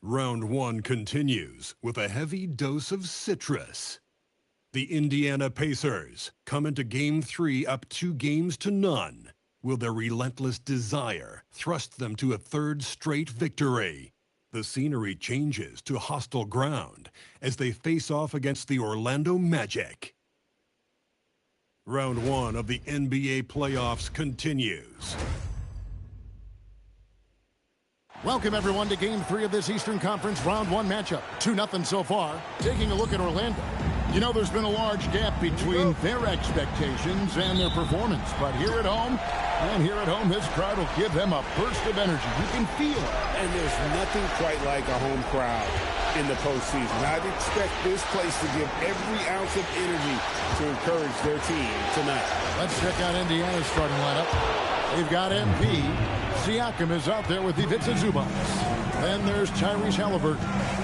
Round one continues with a heavy dose of citrus. The Indiana Pacers come into Game 3 up 2-0. Will their relentless desire thrust them to a third straight victory? The scenery changes to hostile ground as they face off against the Orlando Magic. Round one of the NBA playoffs continues. Welcome, everyone, to Game 3 of this Eastern Conference Round 1 matchup. 2-0 so far. Taking a look at Orlando. You know, there's been a large gap between their expectations and their performance. But here at home, this crowd will give them a burst of energy. You can feel it. And there's nothing quite like a home crowd in the postseason. I'd expect this place to give every ounce of energy to encourage their team tonight. Let's check out Indiana's starting lineup. They've got MP. Siakam is out there with Ivica Zubac. Then there's Tyrese Haliburton.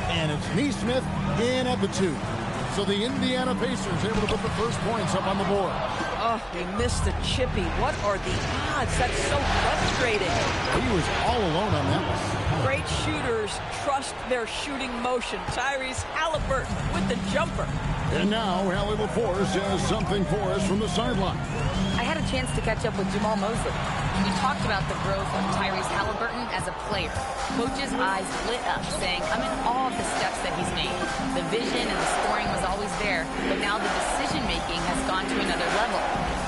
And it's Nesmith in at the 2. So the Indiana Pacers able to put the first points up on the board. Oh, he missed the chippy. What are the odds? That's so frustrating. He was all alone on that one. Great shooters trust their shooting motion. Tyrese Haliburton with the jumper. And now Allie LaForce has something for us from the sideline. I had a chance to catch up with Jamal Mosley. We talked about the growth of Tyrese Haliburton as a player. Coach's eyes lit up, saying, I'm in awe of the steps that he's made. The vision and the scoring was always there, but now the decision-making has gone to another level.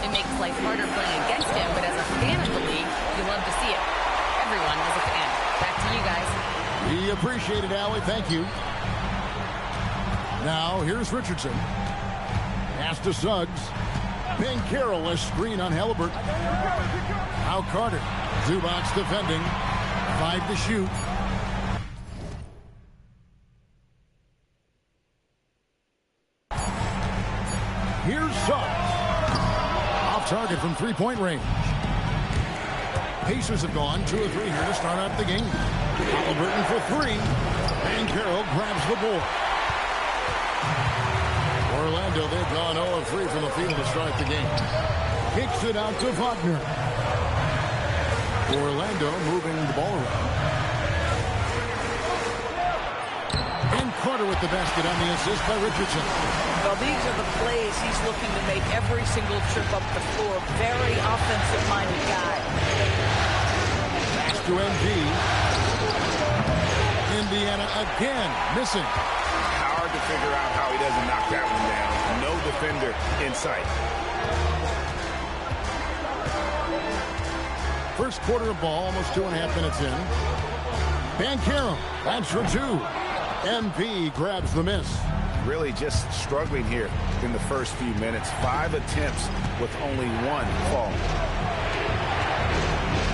It makes life harder playing against him, but as a fan of the league, you love to see it. Everyone is a fan. Back to you guys. We appreciate it, Allie. Thank you. Now, here's Richardson. Pass to Suggs. Ben Carroll, a screen on Haliburton. Now Carter. Zubac defending. 5 to shoot. Here's Suggs. Off target from three-point range. Pacers have gone 2 of 3 here to start out the game. Haliburton for 3. Ben Carroll grabs the board. Orlando, they've gone 0 of 3 from the field to start the game. Kicks it out to Wagner. Orlando moving the ball around. And Carter with the basket on the assist by Richardson. Well, these are the plays he's looking to make every single trip up the floor. Very offensive-minded guy. Pass to MD. Indiana again missing. Hard to figure out how he doesn't knock that one down. No defender in sight. First quarter of ball, almost 2.5 minutes in. Banchero, that's for 2. MP grabs the miss. Really just struggling here in the first few minutes. 5 attempts with only 1 fall.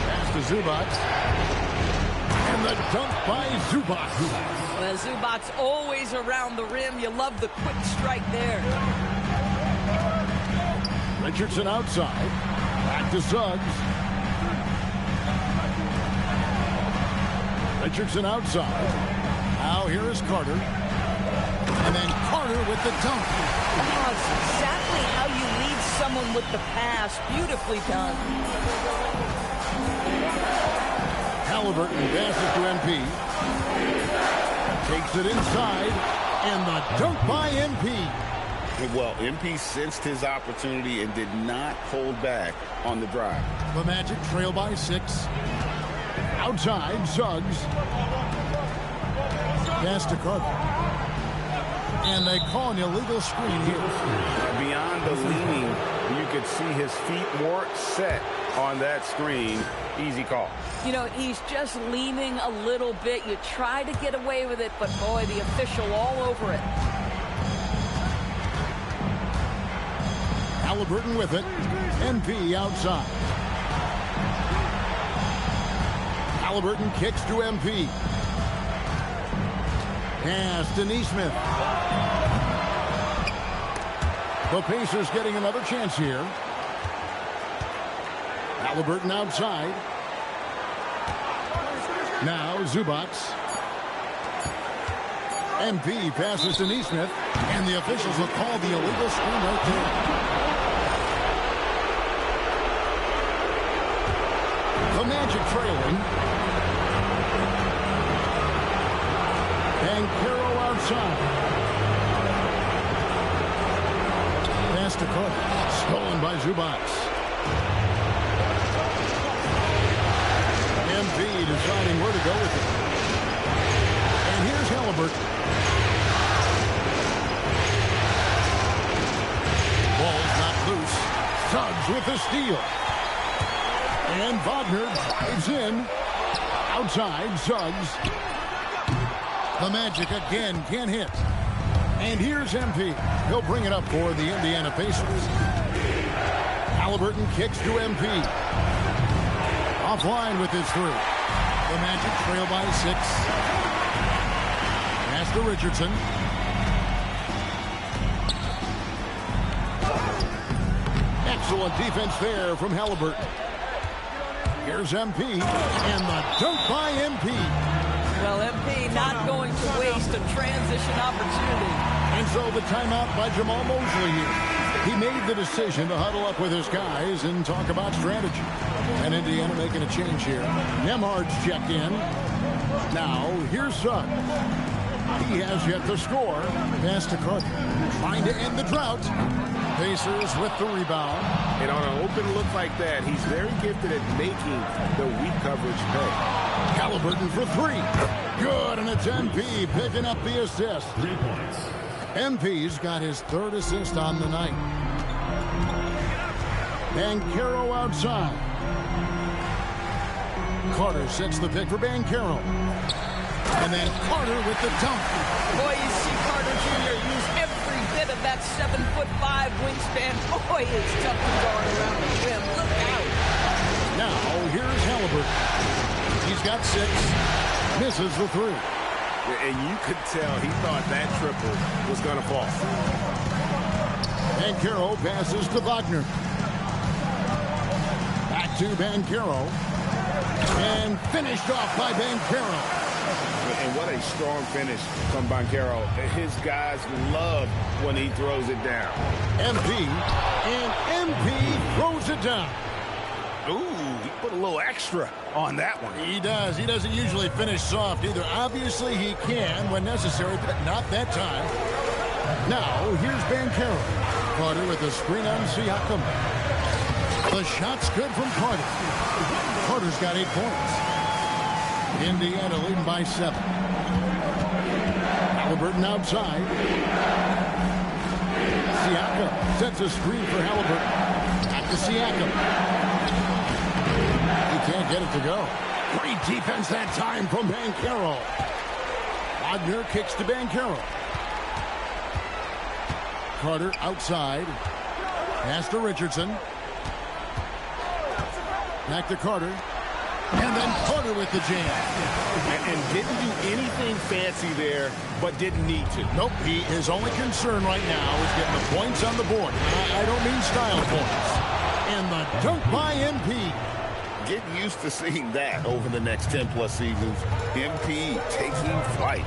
Pass to Zubac. And the dunk by Zubac. Well, Zubac's always around the rim. You love the quick strike there. Richardson outside. Back to Suggs. Richardson outside. Now here is Carter. And then Carter with the dunk. Oh, it's exactly how you lead someone with the pass. Beautifully done. Haliburton passes to MP. Takes it inside. And the dunk by MP. Well, MP sensed his opportunity and did not hold back on the drive. The Magic trail by 6. Outside, Suggs. Pass to Carter. And they call an illegal screen here. Beyond the leaning, you could see his feet more set on that screen. Easy call. You know, he's just leaning a little bit. You try to get away with it, but boy, the official all over it. Haliburton with it. MP outside. Haliburton kicks to MP. Pass to Nesmith. The Pacers getting another chance here. Haliburton outside. Now Zubac. MP passes to Nesmith. And the officials will call the illegal screen right there. The Magic trailing. Banchero outside. Pass to Carter. Stolen by Zubac. MP deciding where to go with it. And here's Halliburton. Ball's not loose. Suggs with the steal. And Wagner drives in. Outside, Suggs. The Magic again can't hit. And here's MP. He'll bring it up for the Indiana Pacers. Halliburton kicks to MP. Offline with his three. The Magic trail by 6. Pass to Richardson. Excellent defense there from Halliburton. Here's MP, and the dunk by MP. Well, MP not going to waste a transition opportunity. And so the timeout by Jamal Mosley here. He made the decision to huddle up with his guys and talk about strategy. And Indiana making a change here. Nembhard's checked in. Now, here's Suggs. He has yet to score. Pass to Carter. Trying to end the drought. Pacers with the rebound. And on an open look like that, he's very gifted at making the weak coverage pay. Halliburton for three. Good, and it's MP picking up the assist. 3 points. MP's got his third assist on the night. Banchero outside. Carter sets the pick for Banchero. And then Carter with the dunk. Boy, you see Carter Jr. use every bit of that 7'5" wingspan. Boy, it's tough to guard around the rim. Look out. Now, here's Halliburton. He's got 6. Misses the 3. And you could tell he thought that triple was going to fall. Banchero passes to Wagner. Back to Banchero. And finished off by Banchero. And what a strong finish from Banchero. His guys love when he throws it down. MP. And MP throws it down. Ooh, he put a little extra on that one. He does. He doesn't usually finish soft either. Obviously, he can when necessary, but not that time. Now, here's Banchero. Carter with the screen on Siakam. The shot's good from Carter. Carter's got 8 points. Indiana leading by 7. Halliburton outside. Siakam sets a screen for Halliburton. Back to Siakam. He can't get it to go. Great defense that time from Banchero. Wagner kicks to Banchero. Carter outside. Pass to Richardson. Back to Carter. And then Carter with the jam. And didn't do anything fancy there, but didn't need to. Nope, his only concern right now is getting the points on the board. I don't mean style points. And the dunk by MP. Get used to seeing that over the next 10-plus seasons. MP taking flight.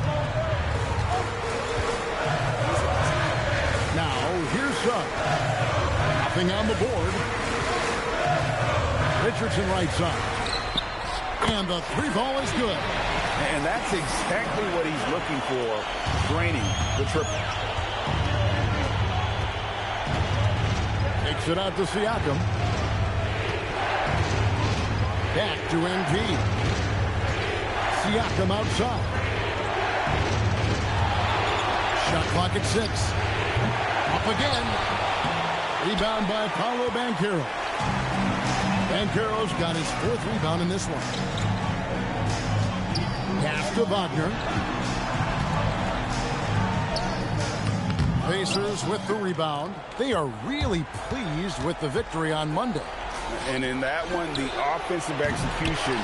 Now, here's Suggs. Nothing on the board. Richardson right side. And the 3 ball is good. And that's exactly what he's looking for, draining the triple. Takes it out to Siakam. Back to MP. Siakam outside. Shot clock at 6. Up again. Rebound by Paolo Banchero. Banchero's got his 4th rebound in this one. Pass to Wagner. Pacers with the rebound. They are really pleased with the victory on Monday. And in that one, the offensive execution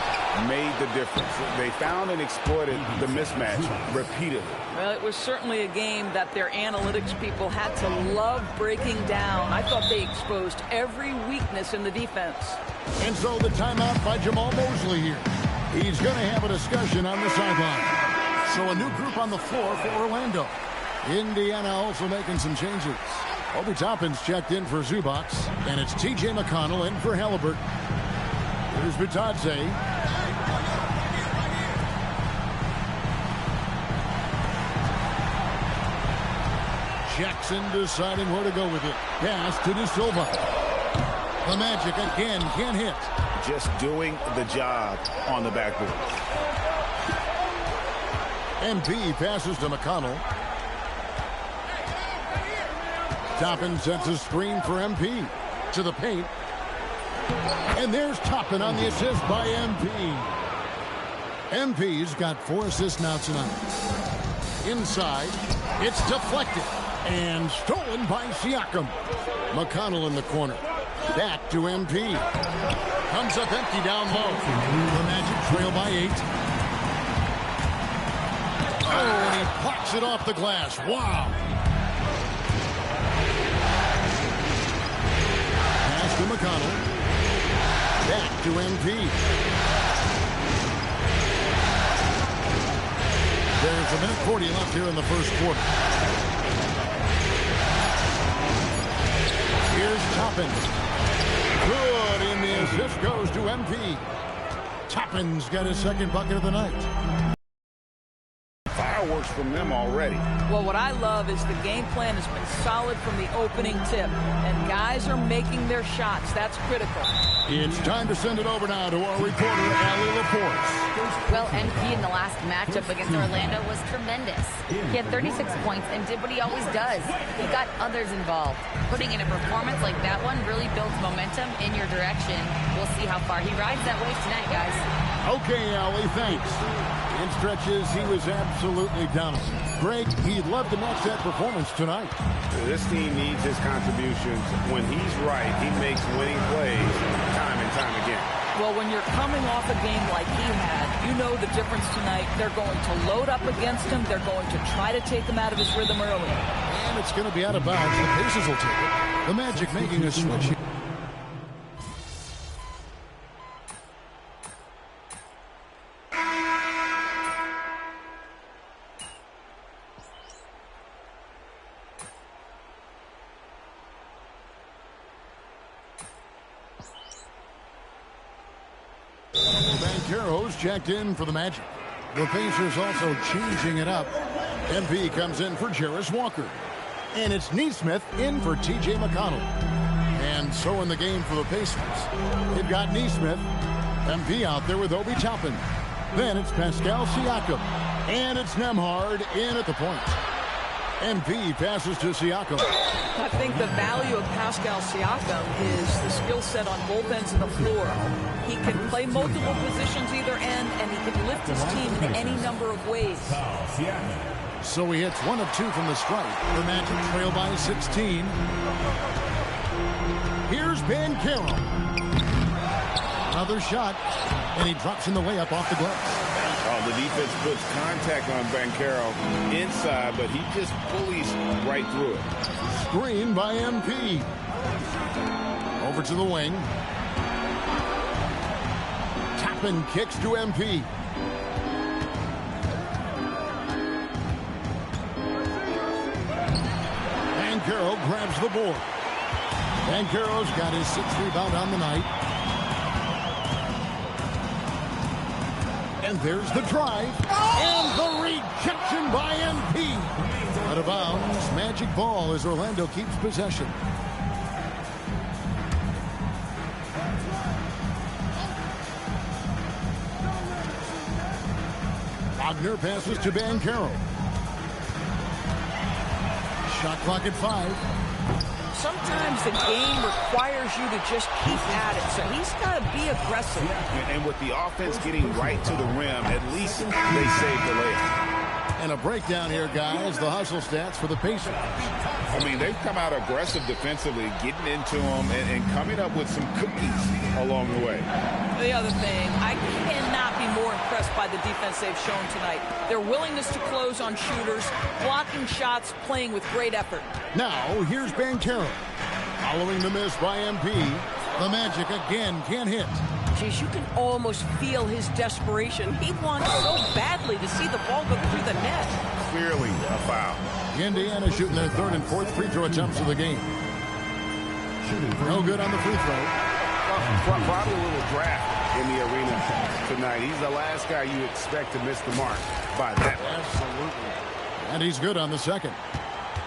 made the difference. They found and exploited the mismatch repeatedly. Well, it was certainly a game that their analytics people had to love breaking down. I thought they exposed every weakness in the defense. And so the timeout by Jamal Mosley here. He's going to have a discussion on the sideline. So a new group on the floor for Orlando. Indiana also making some changes. Obi Toppin's checked in for Zubac, and it's T.J. McConnell in for Halliburton. Here's Bitadze. Jackson deciding where to go with it. Pass to De Silva. The Magic again can't hit. Just doing the job on the backboard. MP passes to McConnell. Toppin sets a screen for MP. To the paint. And there's Toppin on the assist by MP. MP's got 4 assists now tonight. Inside, it's deflected and stolen by Siakam. McConnell in the corner. Back to MP. Comes up empty down low. The Magic trail by 8. Oh, and he pops it off the glass. Wow. Pass to McConnell. Back to MP. There's a minute 40 left here in the first quarter. Here's Toppin. Good, and the assist goes to MP. Toppin's got his second bucket of the night. Fireworks from them already. Well, what I love is the game plan has been solid from the opening tip, and guys are making their shots. That's critical. It's time to send it over now to our reporter, Allie Laporte. Well, MP in the last matchup against Orlando was tremendous. He had 36 points and did what he always does. He got others involved. Putting in a performance like that one really builds momentum in your direction. We'll see how far he rides that wave tonight, guys. Okay, Allie, thanks. In stretches, he was absolutely dominant. Greg, he'd love to match that performance tonight. This team needs his contributions. When he's right, he makes winning plays time and time again. Well, when you're coming off a game like he had, you know the difference tonight. They're going to load up against him. They're going to try to take him out of his rhythm early. And it's going to be out of bounds. The Pacers will take it. The Magic making a switch. Banchero's checked in for the Magic. The Pacers also changing it up. MP comes in for Jarris Walker. And it's Nesmith in for T.J. McConnell. And so in the game for the Pacers, they've got Nesmith, MP out there with Obi Toppin. Then it's Pascal Siakam. And it's Nembhard in at the point. MP passes to Siakam. I think the value of Pascal Siakam is the skill set on both ends of the floor. He can play multiple positions either end, and he can lift his team in any number of ways. So he hits 1 of 2 from the stripe. The Magic trail by 16. Here's Banchero. Another shot, and he drops in the layup off the glass. Oh, the defense puts contact on Banchero inside, but he just bullies right through it. Screen by MP. Over to the wing. Toppin kicks to MP. Banchero grabs the board. Banchero's got his 6th rebound on the night. And there's the drive. And the rejection by MP. Out of bounds, Magic ball as Orlando keeps possession. Wagner passes to Banchero. Shot clock at 5. Sometimes the game requires you to just keep at it, so he's got to be aggressive. And with the offense getting right to the rim, at least they saved the layup. And a breakdown here, guys. The hustle stats for the Pacers. I mean, they've come out aggressive defensively, getting into them and coming up with some cookies along the way. The other thing, I cannot be more impressed by the defense they've shown tonight. Their willingness to close on shooters, blocking shots, playing with great effort. Now, here's Banchero. Following the miss by MP, the Magic again can't hit. Geez, you can almost feel his desperation. He wants so badly to see the ball go through the net. Clearly a foul. Indiana shooting their 3rd and 4th free throw attempts of the game. No good on the free throw. Probably a little draft in the arena tonight. He's the last guy you expect to miss the mark by that. Absolutely. And he's good on the second.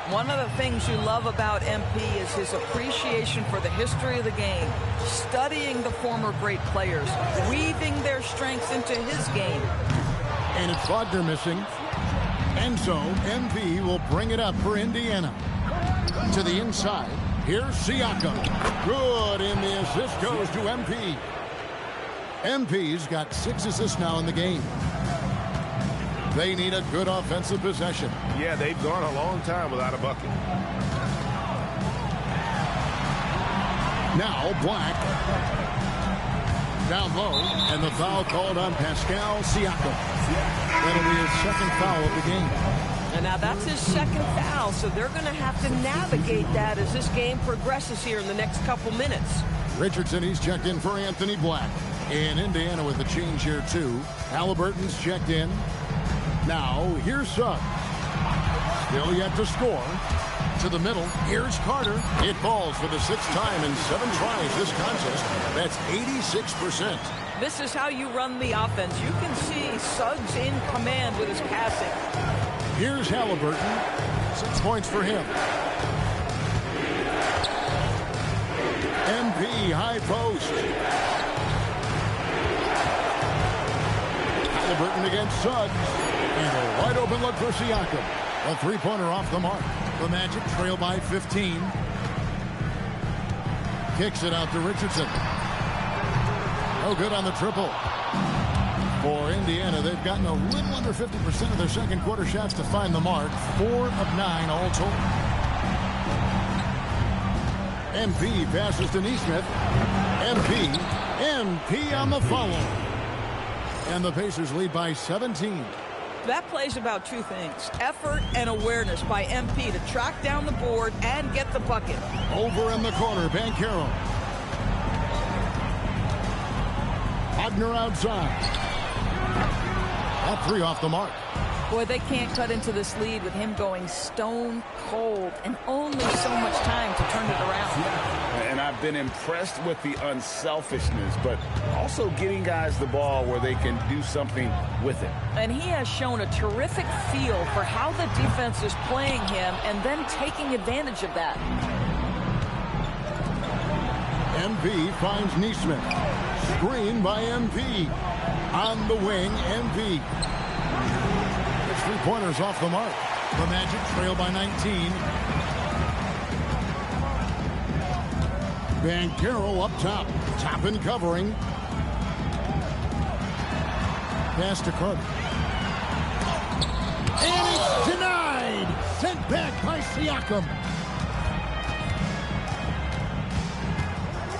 One of the things you love about MP is his appreciation for the history of the game, studying the former great players, weaving their strengths into his game. And it's Wagner missing. And so MP will bring it up for Indiana. To the inside. Here's Siakam. Good, and the assist goes to MP. MP's got 6 assists now in the game. They need a good offensive possession. Yeah, they've gone a long time without a bucket. Now Black. Down low, and the foul called on Pascal Siakam. That'll be his second foul of the game. And now that's his second foul, so they're going to have to navigate that as this game progresses here in the next couple minutes. Richardson, he's checked in for Anthony Black. In Indiana with a change here, too. Halliburton's checked in. Now, here's Suggs. Still yet to score. To the middle, here's Carter. It falls for the 6th time in 7 tries this contest. That's 86%. This is how you run the offense. You can see Suggs in command with his passing. Here's Halliburton. 6 points for him. MP, high post. Halliburton against Suggs. And a wide open look for Siakam. A 3-pointer off the mark. The Magic trail by 15. Kicks it out to Richardson. No good on the triple. For Indiana, they've gotten a little under 50% of their second quarter shots to find the mark. 4 of 9 all told. MP passes to Nesmith. MP on the follow. And the Pacers lead by 17. That plays about 2 things. Effort and awareness by MP to track down the board and get the bucket. Over in the corner, Banchero. Wagner outside. That 3 off the mark. Boy, they can't cut into this lead with him going stone cold and only so much time to turn it around. And I've been impressed with the unselfishness, but also getting guys the ball where they can do something with it. And he has shown a terrific feel for how the defense is playing him and then taking advantage of that. MP finds Nesmith. Screen by MP. On the wing, MP. It's 3-pointers off the mark. The Magic trail by 19. Banchero up top. Toppin covering. Pass to Carter. And it's denied. Sent back by Siakam.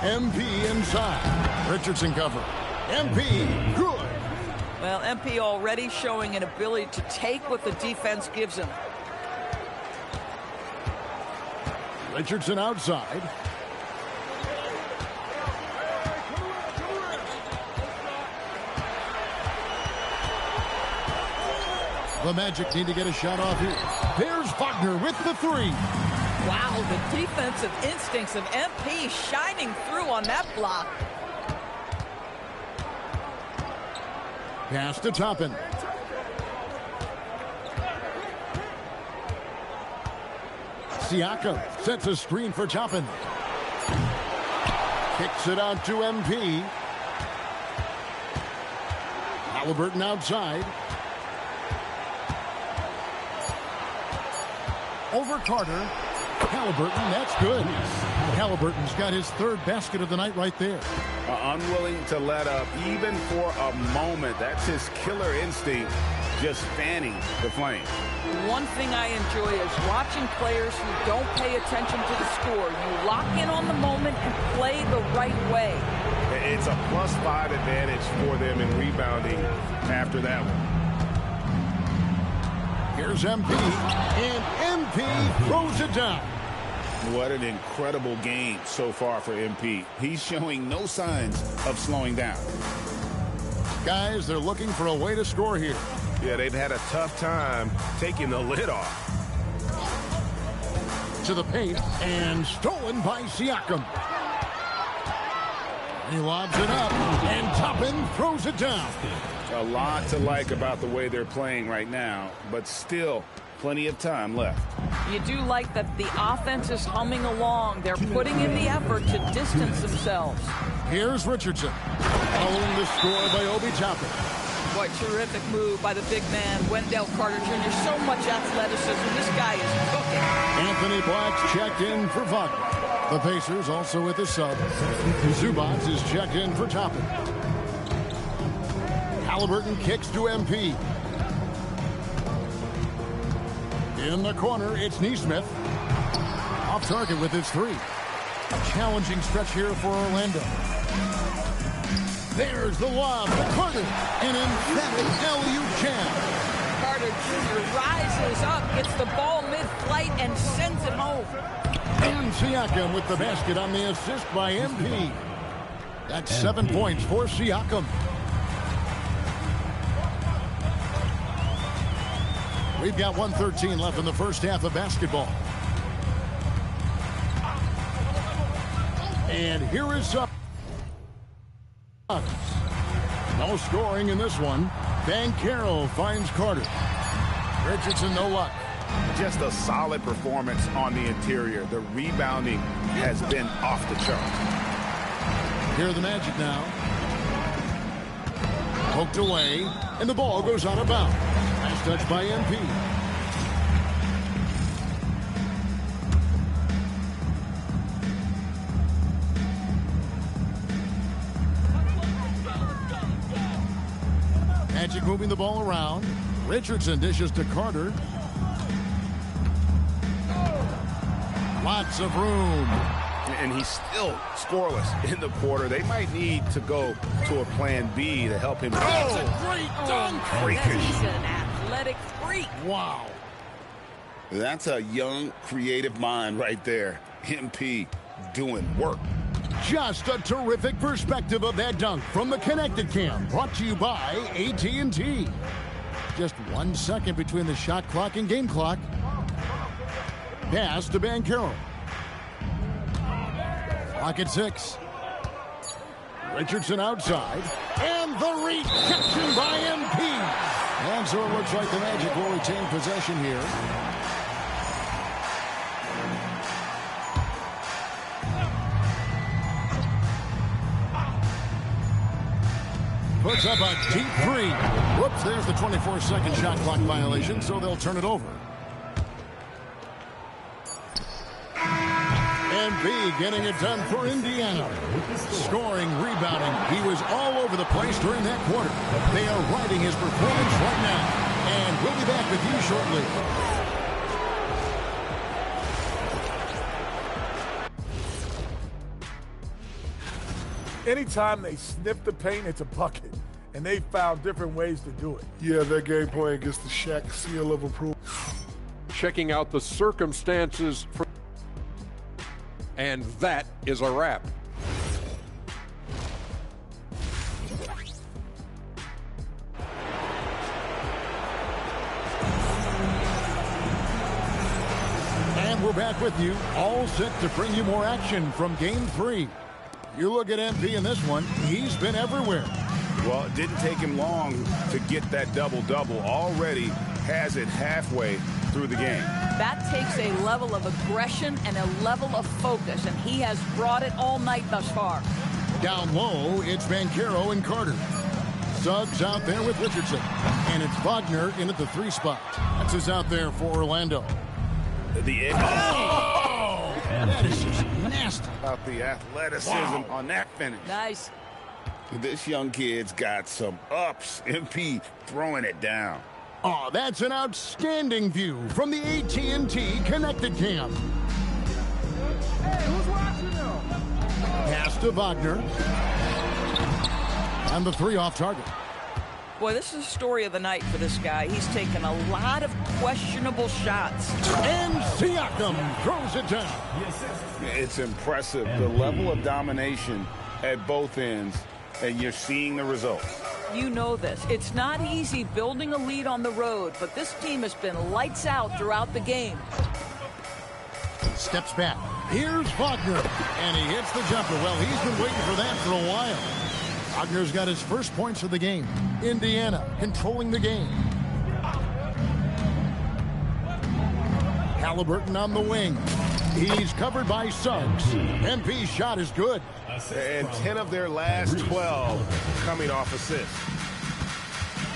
MP inside. Richardson cover. MP, good. Well, MP already showing an ability to take what the defense gives him. Richardson outside. The Magic need to get a shot off here. There's Wagner with the 3. Wow, the defensive instincts of MP shining through on that block. Pass to Toppin. Siakam sets a screen for Toppin. Kicks it out to MP. Halliburton outside. Over Carter. Halliburton, that's good. Halliburton's got his 3rd basket of the night right there. Unwilling to let up even for a moment. That's his killer instinct, just fanning the flame. One thing I enjoy is watching players who don't pay attention to the score. You lock in on the moment and play the right way. It's a +5 advantage for them in rebounding after that one. Here's MP, and MP throws it down. What an incredible game so far for MP. He's showing no signs of slowing down. Guys, they're looking for a way to score here. Yeah, they've had a tough time taking the lid off. To the paint, and stolen by Siakam. He lobs it up, and Toppin throws it down. A lot to like about the way they're playing right now, but still plenty of time left. You do like that the offense is humming along. They're putting in the effort to distance themselves. Here's Richardson. Following the score by Obi Toppin. What terrific move by the big man, Wendell Carter Jr. So much athleticism. This guy is cooking. Anthony Black's checked in for Wagner. The Pacers also with a sub. Zubac is checked in for Toppin. Halliburton kicks to MP. In the corner, it's Nesmith. Off target with his three. A challenging stretch here for Orlando. There's the lob to Carter. An emphatic alley-oop jam. Carter Jr. rises up, gets the ball mid-flight, and sends it home. And Siakam with the basket on the assist by MP. That's 7 points for Siakam. We've got 1:13 left in the first half of basketball. And here is up. No scoring in this one. Banchero finds Carter. Richardson, no luck. Just a solid performance on the interior. The rebounding has been off the charts. Here are the Magic now. Poked away, and the ball goes out of bounds. Nice touch by MP. Magic moving the ball around. Richardson dishes to Carter. Lots of room. And he's still scoreless in the quarter. They might need to go to a plan B to help him. That's a great dunk. He's an athletic freak. Wow. That's a young, creative mind right there. MP doing work. Just a terrific perspective of that dunk from the Connected Cam, brought to you by AT&T. Just 1 second between the shot clock and game clock. Pass to Banchero. Clock at 6. Richardson outside. And the reception by MP. And so it looks like the Magic will retain possession here. Puts up a deep three. Whoops, there's the 24-second shot clock violation, so they'll turn it over. MP getting it done for Indiana. Scoring, rebounding. He was all over the place during that quarter. They are riding his performance right now. And we'll be back with you shortly. Anytime they sniff the paint, it's a bucket. And they found different ways to do it. Yeah, their game plan gets the Shaq seal of approval. Checking out the circumstances for, and that is a wrap. And we're back with you, all set to bring you more action from Game 3. You look at MP in this one, he's been everywhere. Well, it didn't take him long to get that double-double. Already has it halfway through the game. That takes a level of aggression and a level of focus, and he has brought it all night thus far. Down low, it's Banchero and Carter. Suggs out there with Richardson. And it's Wagner in at the 3 spot. That's who's out there for Orlando. The edge. Oh! That is just nasty. About the athleticism on that finish. Nice. This young kid's got some ups. MP throwing it down. Oh, that's an outstanding view from the AT&T Connected Cam. Hey, who's watching now? Pass to Wagner. And the 3 off target. Boy, this is the story of the night for this guy. He's taken a lot of questionable shots. And Siakam throws it down. It's impressive, the level of domination at both ends, and you're seeing the results. You know this. It's not easy building a lead on the road, but this team has been lights out throughout the game. Steps back. Here's Wagner. And he hits the jumper. Well, he's been waiting for that for a while. Wagner's got his first points of the game. Indiana controlling the game. Halliburton on the wing. He's covered by Suggs. MP's shot is good. And 10 of their last 12 coming off assists.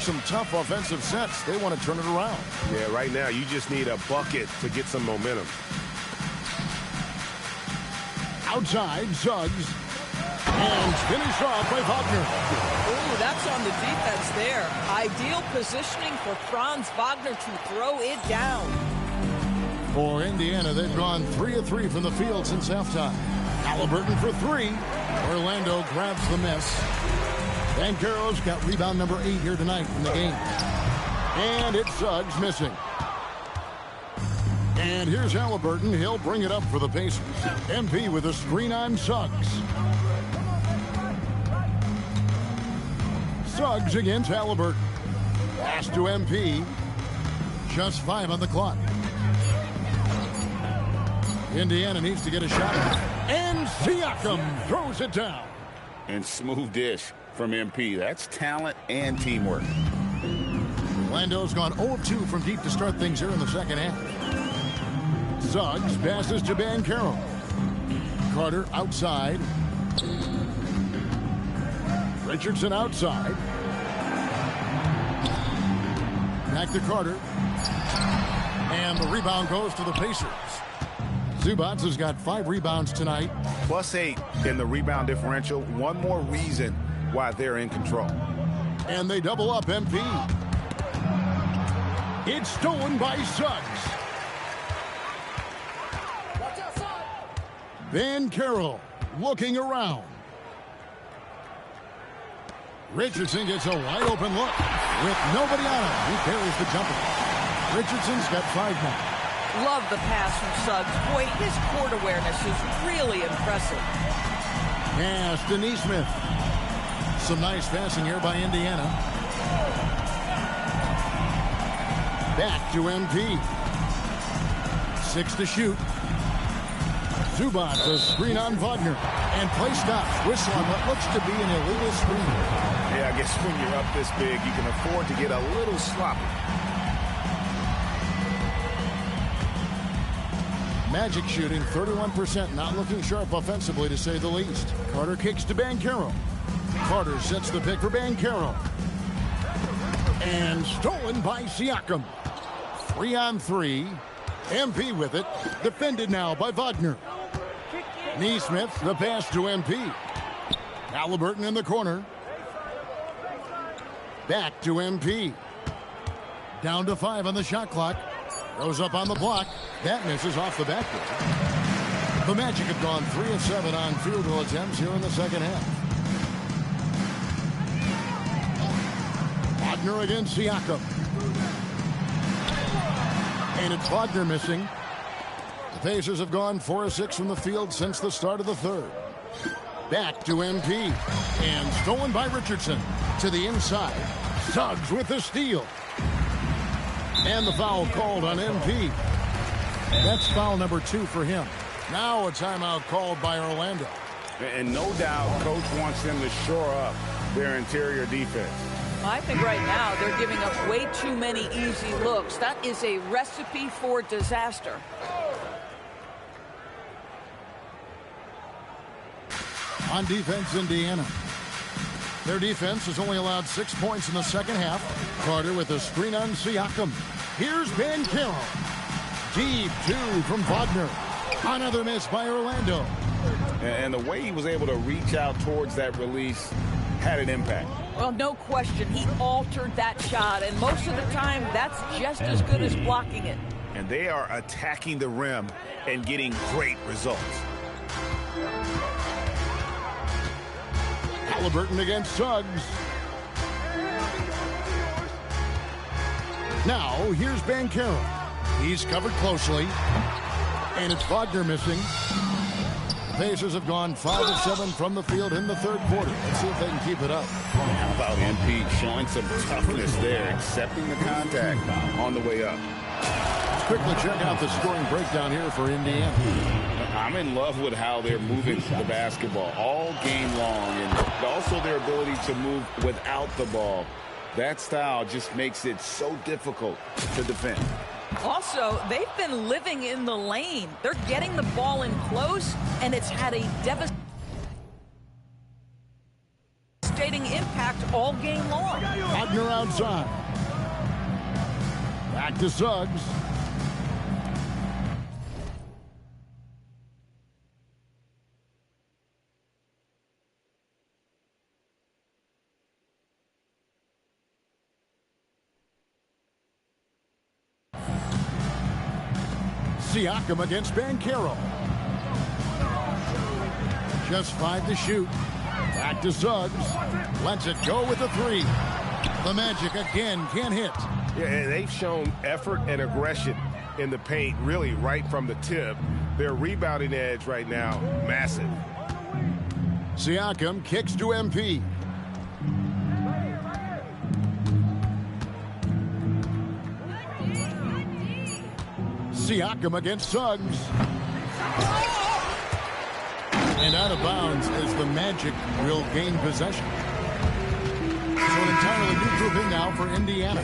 Some tough offensive sets. They want to turn it around. Yeah, right now you just need a bucket to get some momentum. Outside, Suggs. And finished off by Wagner. Ooh, that's on the defense there. Ideal positioning for Franz Wagner to throw it down. For Indiana, they've gone 3 of 3 from the field since halftime. Halliburton for 3. Orlando grabs the miss. Banchero's got rebound number 8 here tonight in the game. And it's Suggs missing. And here's Halliburton. He'll bring it up for the Pacers. MP with a screen on Suggs. Suggs against Halliburton. Pass to MP. Just 5 on the clock. Indiana needs to get a shot. And Siakam throws it down. And smooth dish from MP. That's talent and teamwork. Orlando's gone 0 of 2 from deep to start things here in the second half. Suggs passes to Banchero. Carter outside. Richardson outside. Back to Carter. And the rebound goes to the Pacers. Zubac has got 5 rebounds tonight. +8 in the rebound differential. One more reason why they're in control. And they double up MP. It's stolen by Suggs. Banchero looking around. Richardson gets a wide open look with nobody on him. He carries the jumper. Richardson's got 5 now. Love the pass from Suggs. Boy, his court awareness is really impressive. Pass to Neesmith. Some nice passing here by Indiana. Back to MP. 6 to shoot. Zubac, a screen on Wagner. And play stops. Whistle on what looks to be an illegal screen. Yeah, I guess when you're up this big, you can afford to get a little sloppy. Magic shooting 31%, not looking sharp offensively to say the least. Carter kicks to Banchero. Carter sets the pick for Banchero. And stolen by Siakam. 3 on 3. MP with it. Defended now by Wagner. Neesmith, the pass to MP. Halliburton in the corner. Back to MP. Down to 5 on the shot clock. Goes up on the block. That misses off the backboard. The Magic have gone 3 of 7 on field goal attempts here in the second half. Wagner against Siakam. And it's Wagner missing. The Pacers have gone 4 of 6 from the field since the start of the third. Back to MP. And stolen by Richardson. To the inside. Suggs with the steal. And the foul called on MP. That's foul number 2 for him. Now a timeout called by Orlando. And no doubt, Coach wants them to shore up their interior defense. I think right now they're giving up way too many easy looks. That is a recipe for disaster. On defense, Indiana. Their defense has only allowed 6 points in the second half. Carter with a screen on Siakam. Here's Banchero. Deep 2 from Wagner. Another miss by Orlando. And the way he was able to reach out towards that release had an impact. Well, no question. He altered that shot, and most of the time, that's just as good as blocking it. And they are attacking the rim and getting great results. Halliburton against Suggs. Now, here's Banchero. He's covered closely. And it's Wagner missing. The Pacers have gone 5 of 7 from the field in the third quarter. Let's see if they can keep it up. How about MP showing some toughness there, accepting the contact on the way up. Let's quickly check out the scoring breakdown here for Indiana. I'm in love with how they're moving the basketball all game long, and also their ability to move without the ball. That style just makes it so difficult to defend. Also, they've been living in the lane. They're getting the ball in close, and it's had a devastating impact all game long. Wagner outside. Back to Suggs. Siakam against Banchero. Just 5 to shoot. Back to Suggs. Lets it go with a 3. The Magic again can't hit. Yeah, and they've shown effort and aggression in the paint, really right from the tip. Their rebounding edge right now, massive. Siakam kicks to MP. Siakam against Suggs. And out of bounds as the Magic will gain possession. So an entirely new grouping now for Indiana.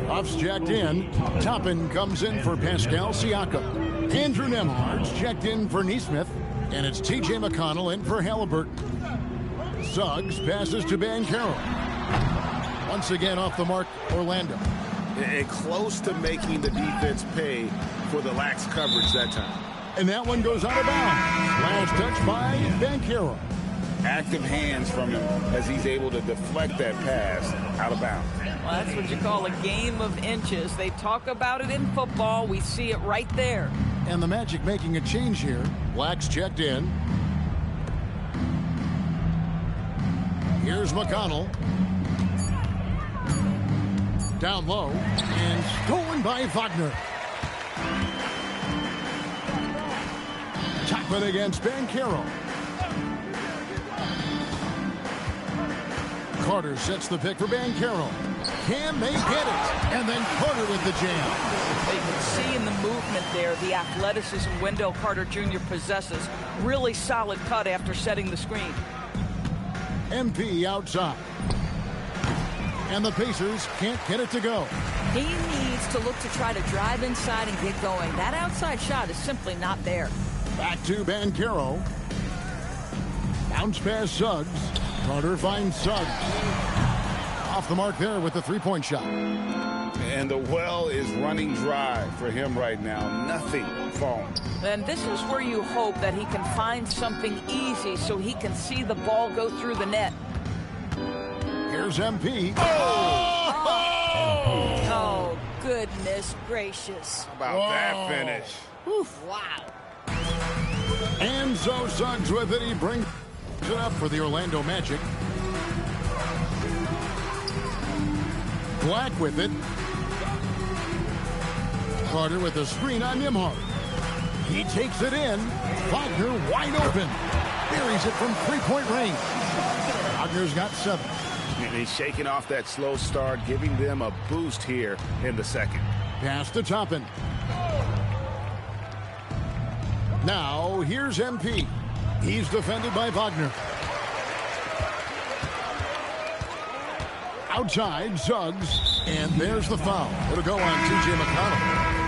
Buffs checked in. Toppin comes in for Pascal Siakam. Andrew Nembhard's checked in for Nesmith. And it's T.J. McConnell in for Halliburton. Suggs passes to Banchero. Once again off the mark, Orlando. And close to making the defense pay for the lax coverage that time. And that one goes out of bounds. Last touch by Banchero. Active hands from him as he's able to deflect that pass out of bounds. Well, that's what you call a game of inches. They talk about it in football. We see it right there. And the Magic making a change here. Black's checked in. Here's McConnell. Down low. And stolen by Wagner. Toppin against Banchero. Carter sets the pick for Banchero. Can they get it? And then Carter with the jam. You can see in the movement there the athleticism Wendell Carter Jr. possesses. Really solid cut after setting the screen. MP outside. And the Pacers can't get it to go. He needs to look to try to drive inside and get going. That outside shot is simply not there. Back to Banchero. Bounce pass Suggs. Carter finds Suggs. Off the mark there with the three-point shot. And the well is running dry for him right now. Nothing falling. And this is where you hope that he can find something easy so he can see the ball go through the net. Here's MP. Oh, goodness gracious. How about that finish? Oof. Wow. And so Suggs with it. He brings it up for the Orlando Magic. Black with it. Carter with a screen on Nembhard. He takes it in. Wagner wide open. Buries it from three-point range. Wagner's got 7. And he's shaking off that slow start, giving them a boost here in the second. Pass to Toppin. Now, here's MP. He's defended by Wagner. Outside, Suggs. And there's the foul. It'll go on T.J. McConnell.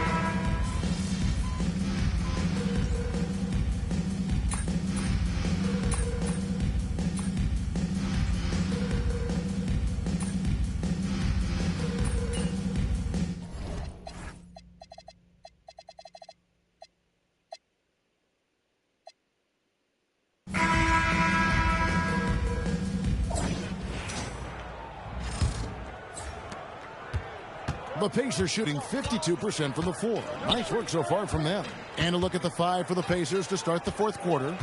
The Pacers shooting 52% from the floor. Nice work so far from them. And a look at the 5 for the Pacers to start the fourth quarter.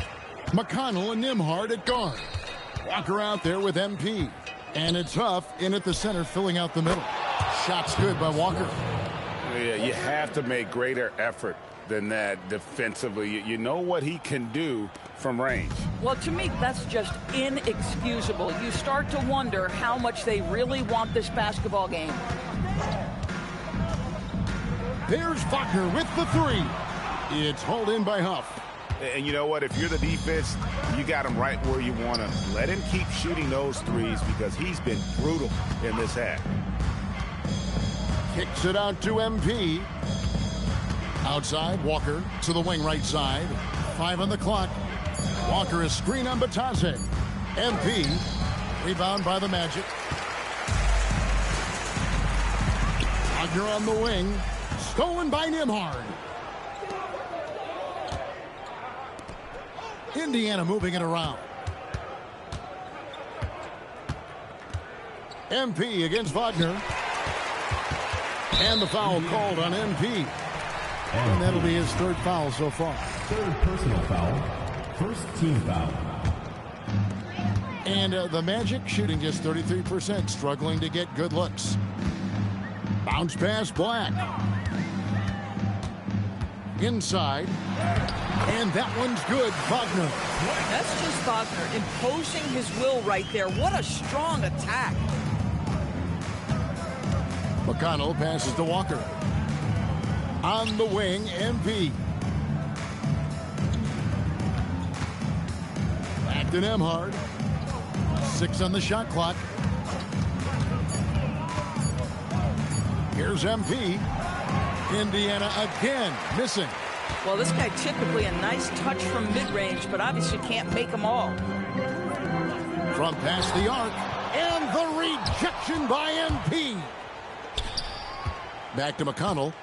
McConnell and Nembhard at guard. Walker out there with MP. And it's Huff in at the center, filling out the middle. Shot's good by Walker. Yeah, you have to make greater effort than that defensively. You know what he can do from range. Well, to me, that's just inexcusable. You start to wonder how much they really want this basketball game. There's Wagner with the 3. It's hauled in by Huff. And you know what? If you're the defense, you got him right where you want him. Let him keep shooting those threes because he's been brutal in this half. Kicks it out to MP. Outside, Walker to the wing right side. 5 on the clock. Walker is screen on Batadze. MP, rebound by the Magic. Wagner on the wing. Stolen by Nembhard. Indiana moving it around. MP against Wagner. And the foul called on MP. And that'll be his third foul so far. Third personal foul. First team foul. And the Magic shooting just 33%, struggling to get good looks. Bounce pass, Black. Inside. And that one's good, Wagner. That's just Wagner imposing his will right there. What a strong attack. McConnell passes to Walker. On the wing, MP. Back to Nembhard. 6 on the shot clock. Here's MP. Indiana again missing. Well, this guy typically a nice touch from mid-range, but obviously can't make them all. From past the arc. And the rejection by MP. Back to McConnell.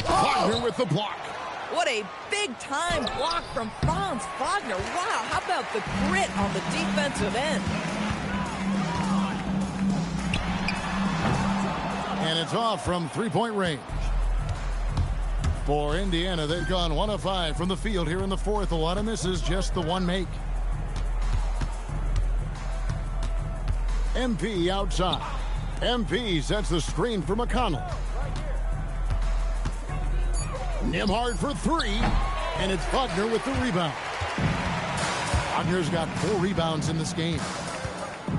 Wagner with the block. What a big-time block from Franz Wagner. Wow, how about the grit on the defensive end? And it's off from three-point range. For Indiana, they've gone 1 of 5 from the field here in the fourth. A lot of misses, just the one make. MP outside. MP sets the screen for McConnell. Nembhard for 3, and it's Wagner with the rebound. Wagner's got 4 rebounds in this game.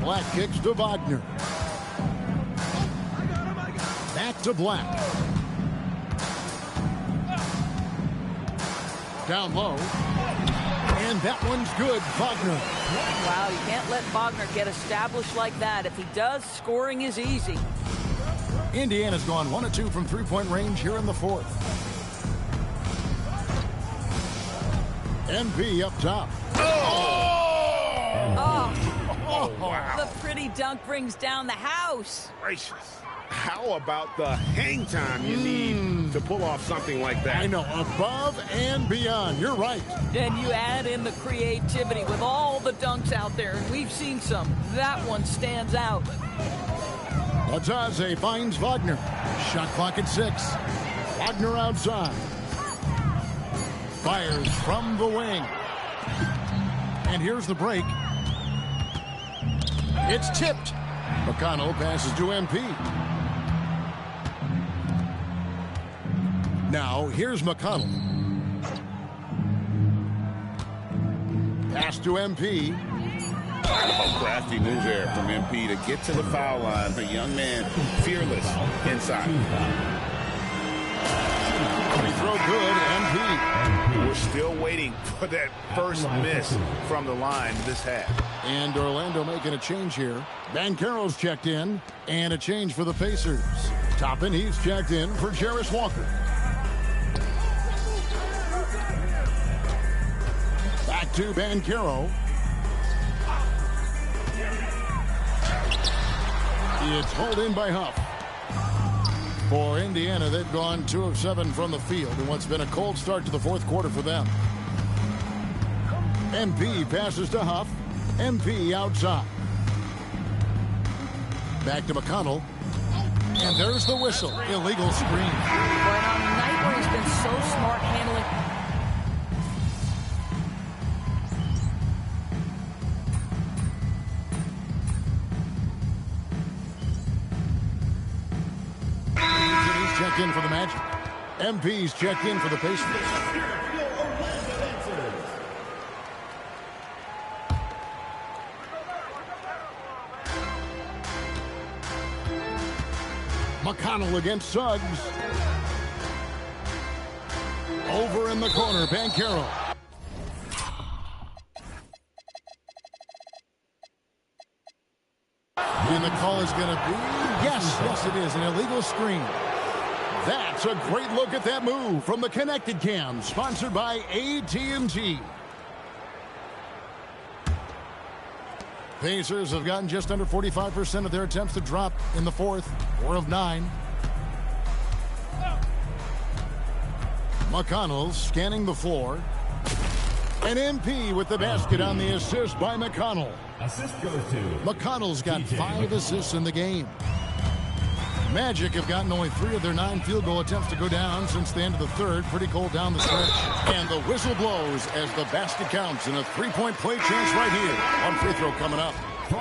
Black kicks to Wagner. Back to Black. Down low. And that one's good, Wagner. Wow, you can't let Wagner get established like that. If he does, scoring is easy. Indiana's gone 1 of 2 from three-point range here in the fourth. MP up top. Oh, wow. The pretty dunk brings down the house. Gracious. How about the hang time you need to pull off something like that? I know, above and beyond. You're right. Then you add in the creativity with all the dunks out there, and we've seen some. That one stands out. Batadze finds Wagner. Shot clock at 6. Wagner outside. Fires from the wing. And here's the break. It's tipped. McConnell passes to MP. Now, here's McConnell. Pass to MP. Crafty move there from MP to get to the foul line. The young man, fearless inside. Free throw good, MP. We're still waiting for that first miss from the line this half. And Orlando making a change here. Banchero's checked in, and a change for the Pacers. Toppin, he's checked in for Jarace Walker. Back to Banchero. It's hauled in by Huff. For Indiana, they've gone 2 of 7 from the field in what's been a cold start to the fourth quarter for them. MP passes to Huff. MP outside. Back to McConnell. And there's the whistle. Illegal screen. But on a night where he's been so smart handling. He's checked in for the Magic. MP's checked in for the Pacers. McConnell against Suggs. Over in the corner, Banchero. And the call is going to be, yes, it is, an illegal screen. That's a great look at that move from the Connected Cam, sponsored by AT&T. Pacers have gotten just under 45% of their attempts to drop in the fourth, 4 of 9. McConnell scanning the floor. And MP with the basket on the assist by McConnell. Assist goes to McConnell's got TJ 5 assists in the game. Magic have gotten only 3 of their 9 field goal attempts to go down since the end of the third. Pretty cold down the stretch. And the whistle blows as the basket counts in a 3-point play chance right here. One free throw coming up.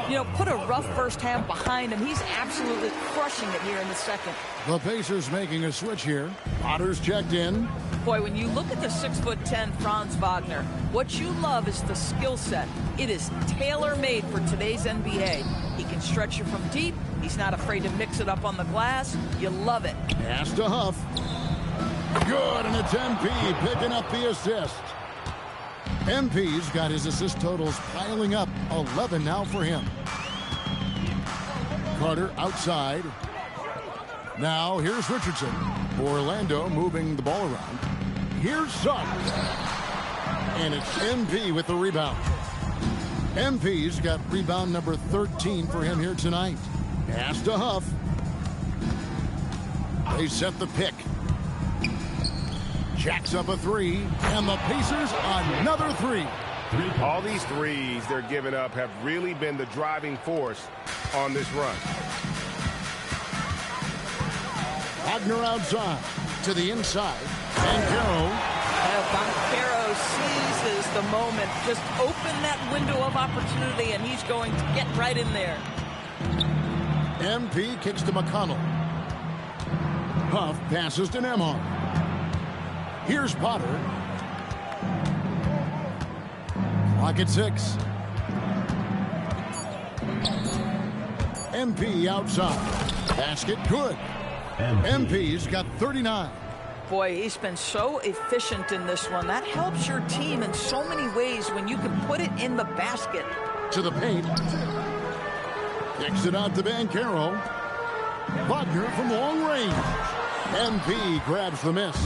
You know, put a rough first half behind him. He's absolutely crushing it here in the second. The Pacers making a switch here. Potter's checked in. Boy, when you look at the 6'10" Franz Wagner, what you love is the skill set. It is tailor-made for today's NBA. He can stretch you from deep. He's not afraid to mix it up on the glass. You love it. Pass to Huff. Good, and it's MP picking up the assist. MP's got his assist totals piling up. 11 now for him. Carter outside. Now here's Richardson. Orlando moving the ball around. Here's Suggs. And it's MP with the rebound. MP's got rebound number 13 for him here tonight. Pass to Huff. They set the pick. Jacks up a 3, and the Pacers another 3. All these threes they're giving up have really been the driving force on this run. Wagner outside to the inside. Banchero. Banchero seizes the moment. Just open that window of opportunity, and he's going to get right in there. MP kicks to McConnell. Huff passes to Nembhard. Here's Potter. Clock at 6. MP outside. Basket good. MP's got 39. Boy, he's been so efficient in this one. That helps your team in so many ways when you can put it in the basket. To the paint. Kicks it out to Banchero. Wagner from long range. MP grabs the miss.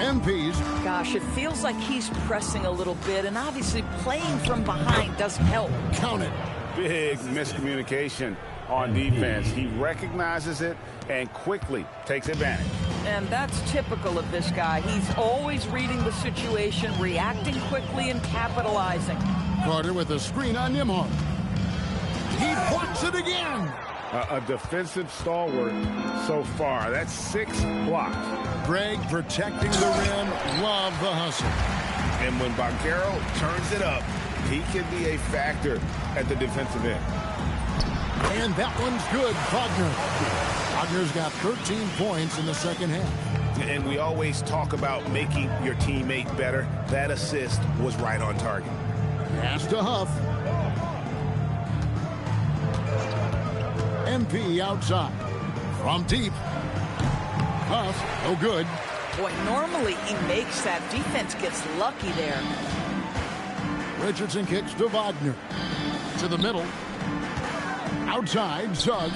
MP's. Gosh, it feels like he's pressing a little bit, and obviously playing from behind doesn't help. Count it. Big miscommunication on defense. He recognizes it and quickly takes advantage. And that's typical of this guy. He's always reading the situation, reacting quickly, and capitalizing. Carter with a screen on Nembhard. He blocks it again. A defensive stalwart so far. That's 6 blocks. Greg protecting the rim. Love the hustle. And when Banchero turns it up, he can be a factor at the defensive end. And that one's good. Wagner. Wagner's got 13 points in the second half. And we always talk about making your teammate better. That assist was right on target. Pass to Huff. MP outside. From deep. Huff, no good. Boy, normally he makes that. Defense gets lucky there. Richardson kicks to Wagner. To the middle. Outside, Suggs.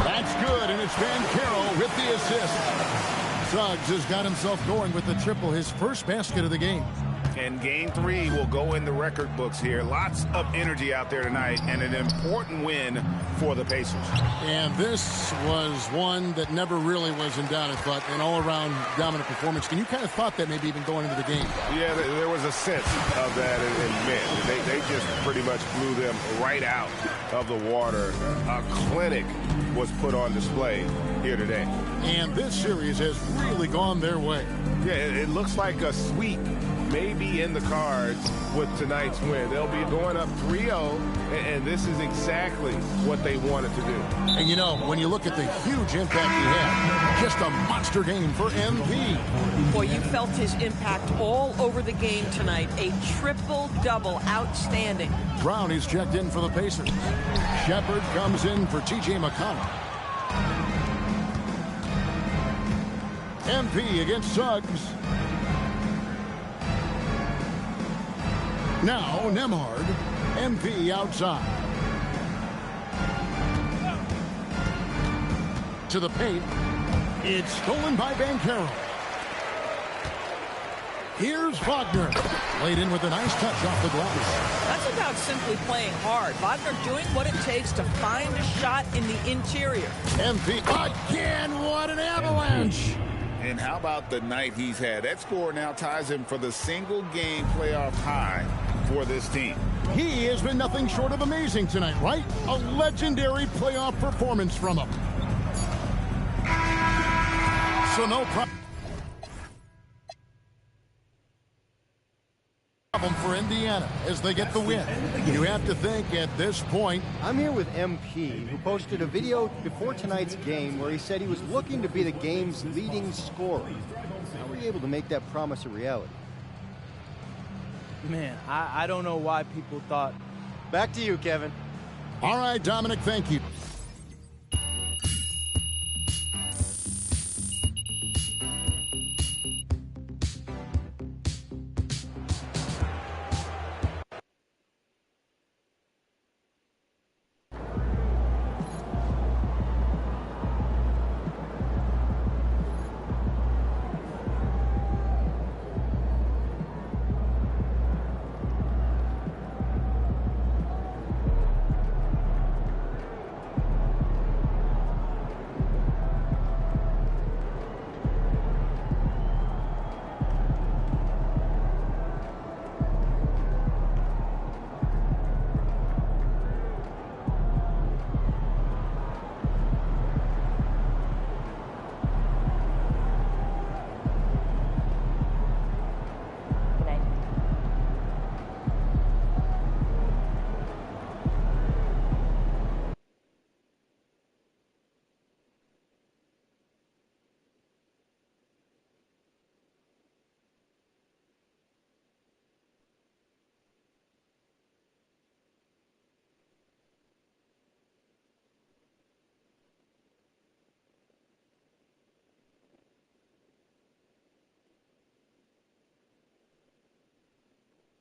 That's good, and it's Banchero with the assist. Suggs has got himself going with the triple, his first basket of the game. And game 3 will go in the record books here. Lots of energy out there tonight, and an important win for the Pacers. And this was one that never really was in doubt, but an all-around dominant performance. And you kind of thought that maybe even going into the game. Yeah, there was a sense of that in men. They just pretty much blew them right out of the water. A clinic was put on display here today. And this series has really gone their way. Yeah, it looks like a sweep maybe in the cards with tonight's win. They'll be going up 3-0, and this is exactly what they wanted to do. And you know, when you look at the huge impact he had, just a monster game for MP. Boy, you felt his impact all over the game tonight. A triple-double, outstanding. Brown is checked in for the Pacers. Shepard comes in for T.J. McConnell. MP against Suggs. Now Nembhard. MP outside. To the paint. It's stolen by Banchero. Here's Wagner. Laid in with a nice touch off the glass. That's about simply playing hard. Wagner doing what it takes to find a shot in the interior. MP again, what an avalanche! And how about the night he's had? That score now ties him for the single-game playoff high for this team. He has been nothing short of amazing tonight, right? A legendary playoff performance from him. So no problem for Indiana as they get the win. You have to think at this point. I'm here with MP, who posted a video before tonight's game where he said he was looking to be the game's leading scorer. How were you able to make that promise a reality? Man, I don't know why people thought. Back to you, Kevin. All right, Dominic, thank you.